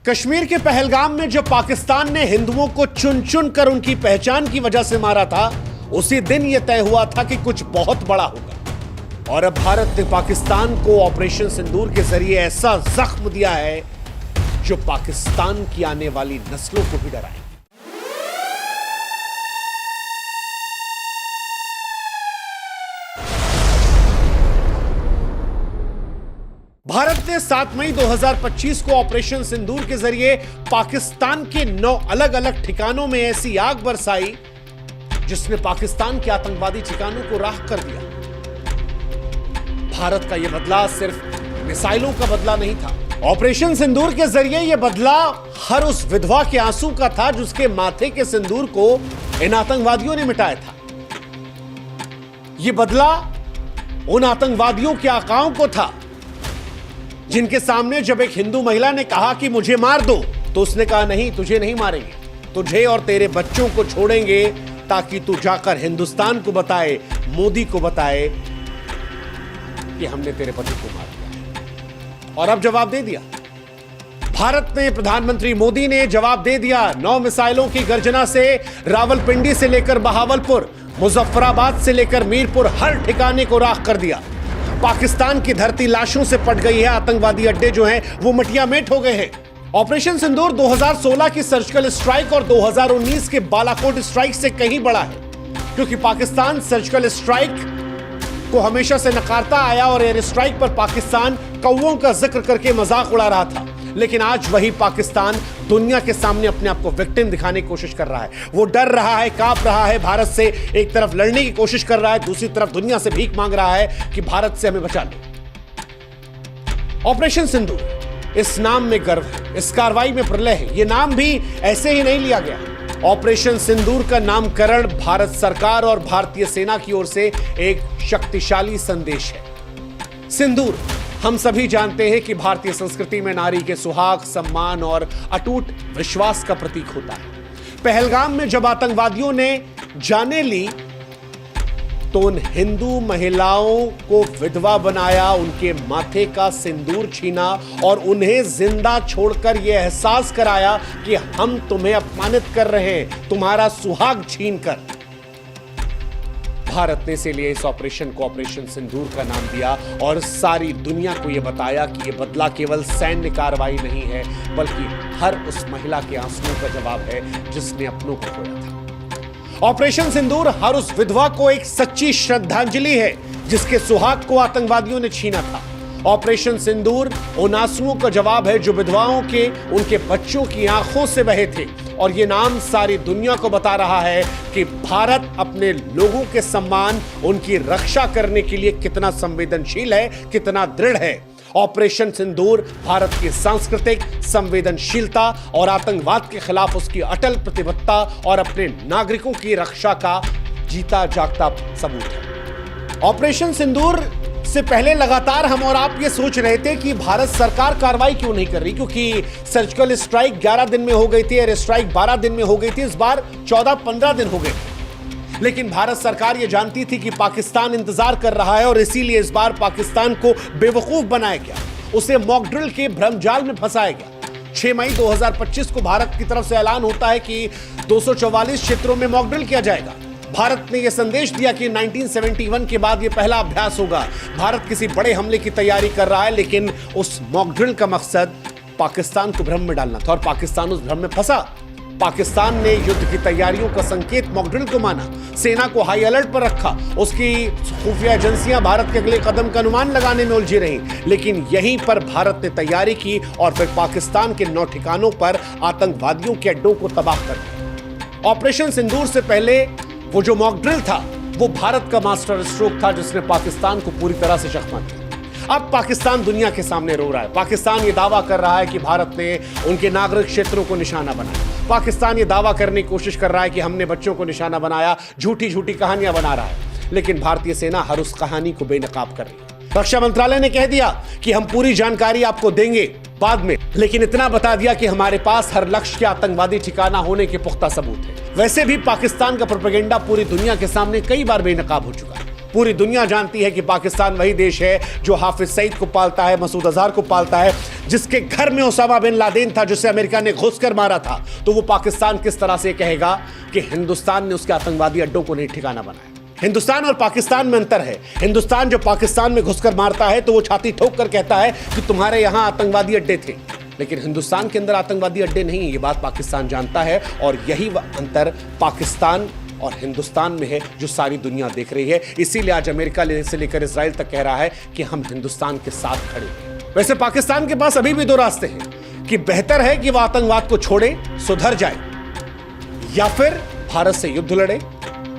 कश्मीर के पहलगाम में जब पाकिस्तान ने हिंदुओं को चुन चुन कर उनकी पहचान की वजह से मारा था, उसी दिन यह तय हुआ था कि कुछ बहुत बड़ा होगा। और अब भारत ने पाकिस्तान को ऑपरेशन सिंदूर के जरिए ऐसा जख्म दिया है जो पाकिस्तान की आने वाली नस्लों को भी डराए। भारत ने 7 मई 2025 को ऑपरेशन सिंदूर के जरिए पाकिस्तान के 9 अलग अलग ठिकानों में ऐसी आग बरसाई जिसने पाकिस्तान के आतंकवादी ठिकानों को राख कर दिया। भारत का यह बदला सिर्फ मिसाइलों का बदला नहीं था। ऑपरेशन सिंदूर के जरिए यह बदला हर उस विधवा के आंसू का था जिसके माथे के सिंदूर को इन आतंकवादियों ने मिटाया था। यह बदला उन आतंकवादियों के आकाओं को था जिनके सामने जब एक हिंदू महिला ने कहा कि मुझे मार दो, तो उसने कहा नहीं, तुझे नहीं मारेंगे, तुझे और तेरे बच्चों को छोड़ेंगे ताकि तू जाकर हिंदुस्तान को बताए, मोदी को बताए कि हमने तेरे पति को मार दिया। और अब जवाब दे दिया भारत ने, प्रधानमंत्री मोदी ने जवाब दे दिया। 9 मिसाइलों की गर्जना से रावलपिंडी से लेकर बहावलपुर, मुजफ्फराबाद से लेकर मीरपुर, हर ठिकाने को राख कर दिया। पाकिस्तान की धरती लाशों से पट गई है। आतंकवादी अड्डे जो हैं वो मटिया मेट हो गए हैं। ऑपरेशन सिंदूर 2016 की सर्जिकल स्ट्राइक और 2019 के बालाकोट स्ट्राइक से कहीं बड़ा है, क्योंकि पाकिस्तान सर्जिकल स्ट्राइक को हमेशा से नकारता आया और एयर स्ट्राइक पर पाकिस्तान कौवों का जिक्र करके मजाक उड़ा रहा था। लेकिन आज वही पाकिस्तान दुनिया के सामने अपने आप को विक्टिम दिखाने की कोशिश कर रहा है। वो डर रहा है, कांप रहा है भारत से। एक तरफ लड़ने की कोशिश कर रहा है, दूसरी तरफ दुनिया से भीख मांग रहा है कि भारत से हमें बचा लो। ऑपरेशन सिंदूर, इस नाम में गर्व है, इस कार्रवाई में प्रलय है। यह नाम भी ऐसे ही नहीं लिया गया। ऑपरेशन सिंदूर का नामकरण भारत सरकार और भारतीय सेना की ओर से एक शक्तिशाली संदेश है। सिंदूर, हम सभी जानते हैं कि भारतीय संस्कृति में नारी के सुहाग, सम्मान और अटूट विश्वास का प्रतीक होता है। पहलगाम में जब आतंकवादियों ने जाने ली तो उन हिंदू महिलाओं को विधवा बनाया, उनके माथे का सिंदूर छीना और उन्हें जिंदा छोड़कर यह एहसास कराया कि हम तुम्हें अपमानित कर रहे हैं, तुम्हारा सुहाग छीनकर। भारत ने इसीलिए इस ऑपरेशन को ऑपरेशन सिंदूर का नाम दिया और सारी दुनिया को यह बताया कि यह बदला केवल सैन्य कार्रवाई नहीं है, बल्कि हर उस महिला के आंसुओं का जवाब है जिसने अपनों को खोया था। ऑपरेशन सिंदूर हर उस विधवा को एक सच्ची श्रद्धांजलि है जिसके सुहाग को आतंकवादियों ने छीना था। ऑपरेशन सिंदूर उन आंसुओं का जवाब है जो विधवाओं के, उनके बच्चों की आंखों से बहे थे। और यह नाम सारी दुनिया को बता रहा है कि भारत अपने लोगों के सम्मान, उनकी रक्षा करने के लिए कितना संवेदनशील है, कितना दृढ़ है। ऑपरेशन सिंदूर भारत की सांस्कृतिक संवेदनशीलता और आतंकवाद के खिलाफ उसकी अटल प्रतिबद्धता और अपने नागरिकों की रक्षा का जीता जागता सबूत है। ऑपरेशन सिंदूर से पहले लगातार हम और आप ये सोच रहे थे कि भारत सरकार कार्रवाई क्यों नहीं कर रही, क्योंकि सर्जिकल स्ट्राइक 11 दिन में हो गई थी, एयर स्ट्राइक 12 दिन में हो गई थी, इस बार 14-15 दिन हो गए। लेकिन भारत सरकार ये जानती थी कि पाकिस्तान इंतजार कर रहा है और इसीलिए इस बार पाकिस्तान को बेवकूफ बनाया गया, उसे मॉक ड्रिल के भ्रमजाल में फंसाया गया। 6 मई 2025 को भारत की तरफ से ऐलान होता है कि 244 क्षेत्रों में मॉक ड्रिल किया जाएगा। भारत ने यह संदेश दिया कि 1971 के बाद यह पहला अभ्यास होगा। भारत किसी बड़े हमले की तैयारी कर रहा है, लेकिन उस मॉक ड्रिल का मकसद पाकिस्तान को भ्रम में डालना था और पाकिस्तान उस भ्रम में फंसा। पाकिस्तान ने युद्ध की तैयारियों का संकेत मॉक ड्रिल को माना, सेना को हाई अलर्ट पर रखा, उसकी खुफिया एजेंसियां भारत के अगले कदम का अनुमान लगाने में उलझी रहीं। लेकिन यहीं पर भारत ने तैयारी की और फिर पाकिस्तान के 9 ठिकानों पर आतंकवादियों के अड्डों को तबाह कर दिया। ऑपरेशन सिंदूर से पहले वो जो मॉक ड्रिल था वो भारत का मास्टर स्ट्रोक था जिसने पाकिस्तान को पूरी तरह से चकमा दिया। अब पाकिस्तान दुनिया के सामने रो रहा है। पाकिस्तान ये दावा कर रहा है कि भारत ने उनके नागरिक क्षेत्रों को निशाना बनाया। पाकिस्तान ये दावा करने की कोशिश कर रहा है कि हमने बच्चों को निशाना बनाया, झूठी झूठी कहानियां बना रहा है। लेकिन भारतीय सेना हर उस कहानी को बेनकाब कर रही है। रक्षा मंत्रालय ने कह दिया कि हम पूरी जानकारी आपको देंगे बाद में, लेकिन इतना बता दिया कि हमारे पास हर लक्ष्य के आतंकवादी ठिकाना होने के पुख्ता सबूत है। वैसे भी पाकिस्तान का प्रोपेगेंडा पूरी दुनिया के सामने कई बार बेनकाब हो चुका है। पूरी दुनिया जानती है कि पाकिस्तान वही देश है जो हाफिज सईद को पालता है, मसूद अजहर को पालता है, जिसके घर में ओसामा बिन लादेन था, जिसे अमेरिका ने घुसकर मारा था। तो वो पाकिस्तान किस तरह से कहेगा कि हिंदुस्तान ने उसके आतंकवादी अड्डों को नहीं ठिकाना बनाया? हिंदुस्तान और पाकिस्तान में अंतर है। हिंदुस्तान जो पाकिस्तान में घुसकर मारता है तो वो छाती ठोक कर कहता है कि तुम्हारे यहां आतंकवादी अड्डे थे, लेकिन हिंदुस्तान के अंदर आतंकवादी अड्डे नहीं। ये बात पाकिस्तान जानता है और यही अंतर पाकिस्तान और हिंदुस्तान में है जो सारी दुनिया देख रही है। इसीलिए आज अमेरिका से लेकर इजराइल तक कह रहा है कि हम हिंदुस्तान के साथ खड़े हैं। वैसे पाकिस्तान के पास अभी भी दो रास्ते हैं कि बेहतर है कि वह आतंकवाद को छोड़े, सुधर जाए, या फिर भारत से युद्ध लड़े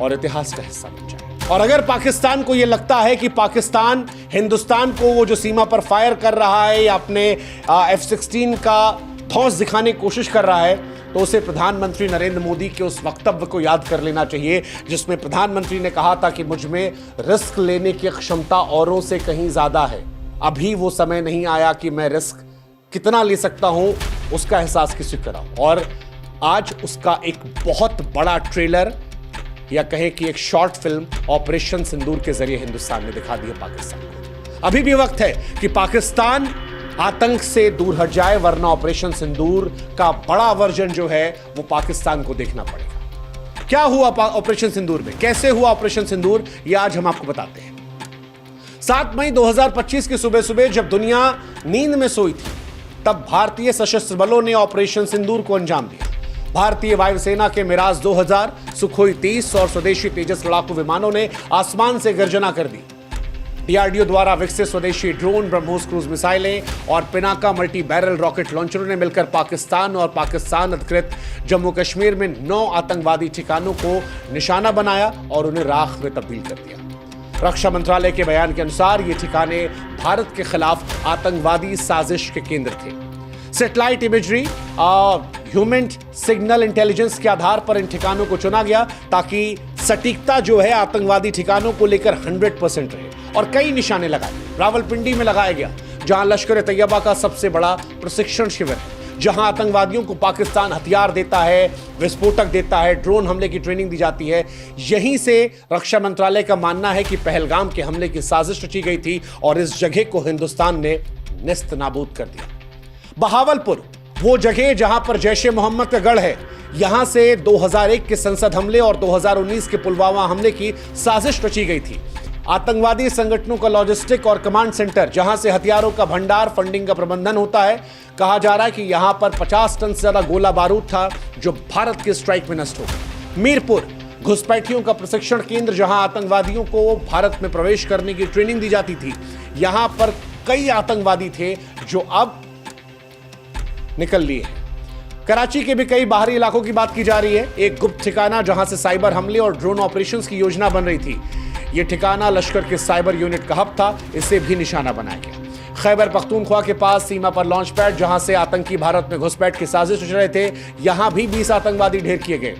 और इतिहास का हिस्सा बन जाए। और अगर पाकिस्तान को यह लगता है कि पाकिस्तान हिंदुस्तान को वो जो सीमा पर फायर कर रहा है या अपने F-16 का धौंस दिखाने की कोशिश कर रहा है, तो उसे प्रधानमंत्री नरेंद्र मोदी के उस वक्तव्य को याद कर लेना चाहिए जिसमें प्रधानमंत्री ने कहा था कि मुझ में रिस्क लेने की क्षमता औरों से कहीं ज्यादा है। अभी वो समय नहीं आया कि मैं रिस्क कितना ले सकता हूं उसका एहसास किसी को कराऊं। और आज उसका एक बहुत बड़ा ट्रेलर या कहे कि एक शॉर्ट फिल्म ऑपरेशन सिंदूर के जरिए हिंदुस्तान ने दिखा दी है पाकिस्तान को। अभी भी वक्त है कि पाकिस्तान आतंक से दूर हट जाए, वरना ऑपरेशन सिंदूर का बड़ा वर्जन जो है वो पाकिस्तान को देखना पड़ेगा। क्या हुआ ऑपरेशन सिंदूर में, कैसे हुआ ऑपरेशन सिंदूर, ये आज हम आपको बताते हैं। 7 मई 2025 की सुबह सुबह जब दुनिया नींद में सोई थी, तब भारतीय सशस्त्र बलों ने ऑपरेशन सिंदूर को अंजाम दिया। भारतीय वायुसेना के मिराज 2000, सुखोई 30 और स्वदेशी तेजस लड़ाकू विमानों ने आसमान से गर्जना कर दी। डीआरडीओ द्वारा विकसित स्वदेशी ड्रोन, ब्रह्मोस क्रूज मिसाइलें और पिनाका मल्टी बैरल रॉकेट लॉन्चरों ने मिलकर पाकिस्तान और पाकिस्तान अधिकृत जम्मू कश्मीर में 9 आतंकवादी ठिकानों को निशाना बनाया और उन्हें राख में तब्दील कर दिया। रक्षा मंत्रालय के बयान के अनुसार ये ठिकाने भारत के खिलाफ आतंकवादी साजिश के केंद्र थे। Satellite imagery human signal intelligence के आधार पर इन ठिकानों को चुना गया ताकि सटीकता जो है आतंकवादी ठिकानों को लेकर 100% रहे। और कई निशाने लगाए। रावलपिंडी में लगाया गया, जहां लश्कर ए तैयबा का सबसे बड़ा प्रशिक्षण शिविर है, जहां आतंकवादियों को पाकिस्तान हथियार देता है, विस्फोटक देता है, ड्रोन हमले की ट्रेनिंग दी जाती है। यहीं से रक्षा मंत्रालय का मानना है कि पहलगाम के हमले की साजिश रची गई थी और इस जगह को हिंदुस्तान ने नेस्त नाबूद कर दिया। बहावलपुर, वो जगह जहां पर जैश ए मोहम्मद का गढ़ है, यहां से 2001 के संसद हमले और 2019 के पुलवामा हमले की साजिश रची गई थी। आतंकवादी संगठनों का लॉजिस्टिक और कमांड सेंटर, जहां से हथियारों का भंडार, फंडिंग का प्रबंधन होता है। कहा जा रहा है कि यहां पर 50 टन से ज्यादा गोला बारूद था जो भारत के स्ट्राइक में नष्ट हो गया। मीरपुर, घुसपैठियों का प्रशिक्षण केंद्र, जहां आतंकवादियों को भारत में प्रवेश करने की ट्रेनिंग दी जाती थी। यहां पर कई आतंकवादी थे जो अब निकल लिए हैं। कराची के भी कई बाहरी इलाकों की बात की जा रही है। एक गुप्त ठिकाना जहां से साइबर हमले और ड्रोन ऑपरेशंस की योजना बन रही थी, यह ठिकाना लश्कर के साइबर यूनिट का हब था, इसे भी निशाना बनाया गया। खैबर पख्तूनख्वा के पास सीमा पर लॉन्च पैड, जहां से आतंकी भारत में घुसपैठ की साजिश रच रहे थे, यहां भी 20 आतंकवादी ढेर किए गए।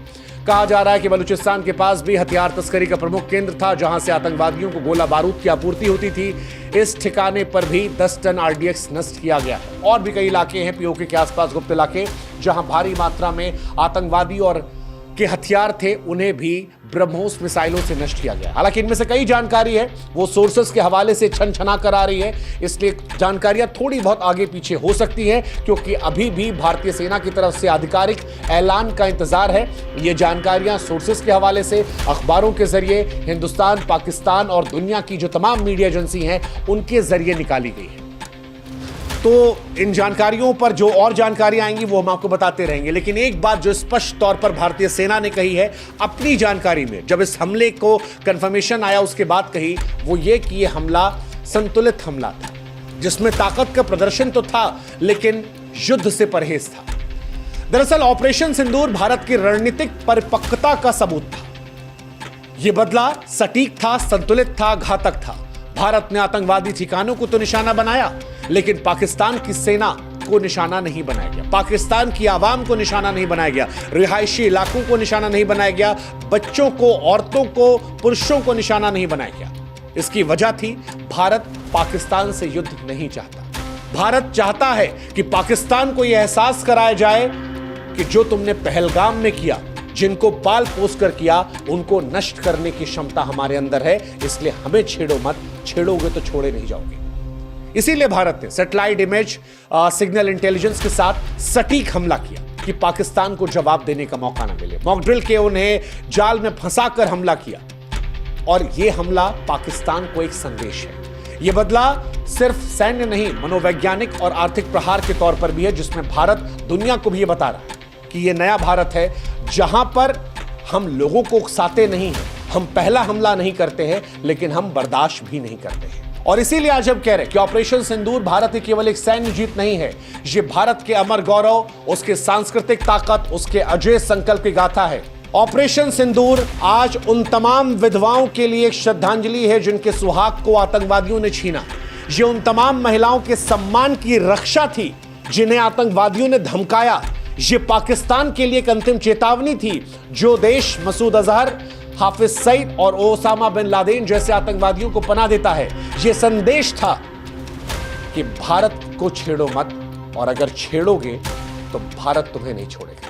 कहा जा रहा है कि बलूचिस्तान के पास भी हथियार तस्करी का प्रमुख केंद्र था, जहां से आतंकवादियों को गोला बारूद की आपूर्ति होती थी। इस ठिकाने पर भी 10 टन RDX नष्ट किया गया। और भी कई इलाके हैं पीओके के आसपास, गुप्त इलाके, जहां भारी मात्रा में आतंकवादी और के हथियार थे, उन्हें भी ब्रह्मोस मिसाइलों से नष्ट किया गया। हालांकि इनमें से कई जानकारी है वो सोर्सेस के हवाले से छन छना कर आ रही है, इसलिए जानकारियां थोड़ी बहुत आगे पीछे हो सकती हैं, क्योंकि अभी भी भारतीय सेना की तरफ से आधिकारिक ऐलान का इंतजार है। ये जानकारियां सोर्सेस के हवाले से अखबारों के जरिए हिंदुस्तान, पाकिस्तान और दुनिया की जो तमाम मीडिया एजेंसी हैं उनके जरिए निकाली गई है। तो इन जानकारियों पर जो और जानकारियां आएंगी वो हम आपको बताते रहेंगे। लेकिन एक बात जो स्पष्ट तौर पर भारतीय सेना ने कही है अपनी जानकारी में, जब इस हमले को कंफर्मेशन आया उसके बाद कही, वो ये कि ये हमला संतुलित हमला था, जिसमें ताकत का प्रदर्शन तो था लेकिन युद्ध से परहेज था। दरअसल ऑपरेशन सिंदूर भारत की रणनीतिक परिपक्वता का सबूत था। यह बदला सटीक था, संतुलित था, घातक था। भारत ने आतंकवादी ठिकानों को तो निशाना बनाया, लेकिन पाकिस्तान की सेना को निशाना नहीं बनाया गया, पाकिस्तान की आवाम को निशाना नहीं बनाया गया, रिहायशी इलाकों को निशाना नहीं बनाया गया, बच्चों को, औरतों को, पुरुषों को निशाना नहीं बनाया गया। इसकी वजह थी भारत पाकिस्तान से युद्ध नहीं चाहता। भारत चाहता है कि पाकिस्तान को यह एहसास कराया जाए कि जो तुमने पहलगाम में किया जिनको पाल पोस कर किया उनको नष्ट करने की क्षमता हमारे अंदर है। इसलिए हमें छेड़ो मत, छेड़ोगे तो छोड़े नहीं जाओगे। इसीलिए भारत ने सैटेलाइट इमेज सिग्नल इंटेलिजेंस के साथ सटीक हमला किया कि पाकिस्तान को जवाब देने का मौका न मिले। मॉक ड्रिल के उन्हें जाल में फंसाकर हमला किया और यह हमला पाकिस्तान को एक संदेश है। यह बदला सिर्फ सैन्य नहीं, मनोवैज्ञानिक और आर्थिक प्रहार के तौर पर भी है, जिसमें भारत दुनिया को भी यह बता रहा है कि यह नया भारत है जहां पर हम लोगों को उकसाते नहीं हैं, हम पहला हमला नहीं करते हैं, लेकिन हम बर्दाश्त भी नहीं करते हैं। और इसीलिए आज हम कह रहे हैं कि ऑपरेशन सिंदूर भारत की केवल एक सैन्य जीत नहीं है, ये भारत के अमर गौरव, उसके सांस्कृतिक ताकत, उसके अजय संकल्प की गाथा है। ऑपरेशन सिंदूर आज उन तमाम विधवाओं के लिए एक श्रद्धांजलि है जिनके सुहाग को आतंकवादियों ने छीना। ये उन तमाम महिलाओं के सम्मान की रक्षा थी जिन्हें आतंकवादियों ने धमकाया। ये पाकिस्तान के लिए एक अंतिम चेतावनी थी। जो देश मसूद अजहर, हाफिज सईद और ओसामा बिन लादेन जैसे आतंकवादियों को पनाह देता है, यह संदेश था कि भारत को छेड़ो मत, और अगर छेड़ोगे तो भारत तुम्हें नहीं छोड़ेगा।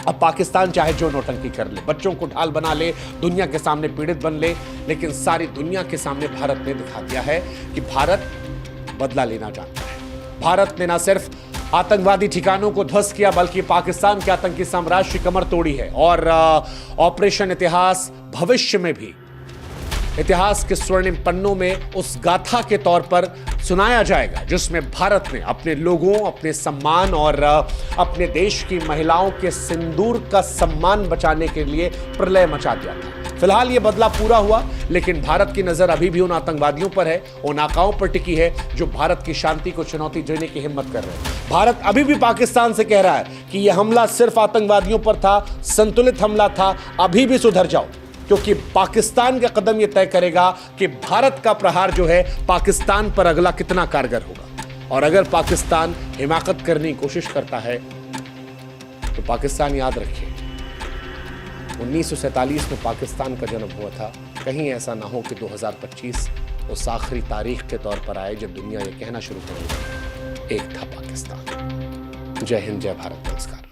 अब पाकिस्तान चाहे जो नौटंकी कर ले, बच्चों को ढाल बना ले, दुनिया के सामने पीड़ित बन ले, लेकिन सारी दुनिया के सामने भारत ने दिखा दिया है कि भारत बदला लेना जानता है। भारत ने ना सिर्फ आतंकवादी ठिकानों को ध्वस्त किया, बल्कि पाकिस्तान के आतंकी साम्राज्य की कमर तोड़ी है। और ऑपरेशन इतिहास भविष्य में भी इतिहास के स्वर्णिम पन्नों में उस गाथा के तौर पर सुनाया जाएगा जिसमें भारत ने अपने लोगों, अपने सम्मान और अपने देश की महिलाओं के सिंदूर का सम्मान बचाने के लिए प्रलय मचा दिया था। फिलहाल यह बदला पूरा हुआ, लेकिन भारत की नजर अभी भी उन आतंकवादियों पर है, उन आकाओं पर टिकी है जो भारत की शांति को चुनौती देने की हिम्मत कर रहे हैं। भारत अभी भी पाकिस्तान से कह रहा है कि यह हमला सिर्फ आतंकवादियों पर था, संतुलित हमला था, अभी भी सुधर जाओ, क्योंकि पाकिस्तान का कदम यह तय करेगा कि भारत का प्रहार जो है पाकिस्तान पर अगला कितना कारगर होगा। और अगर पाकिस्तान हिमाकत करने की कोशिश करता है तो पाकिस्तान याद रखे 1947 में पाकिस्तान का जन्म हुआ था। कहीं ऐसा ना हो कि 2025 उस आखिरी तारीख के तौर पर आए जब दुनिया ये कहना शुरू करेगी, एक था पाकिस्तान। जय हिंद, जय भारत, नमस्कार।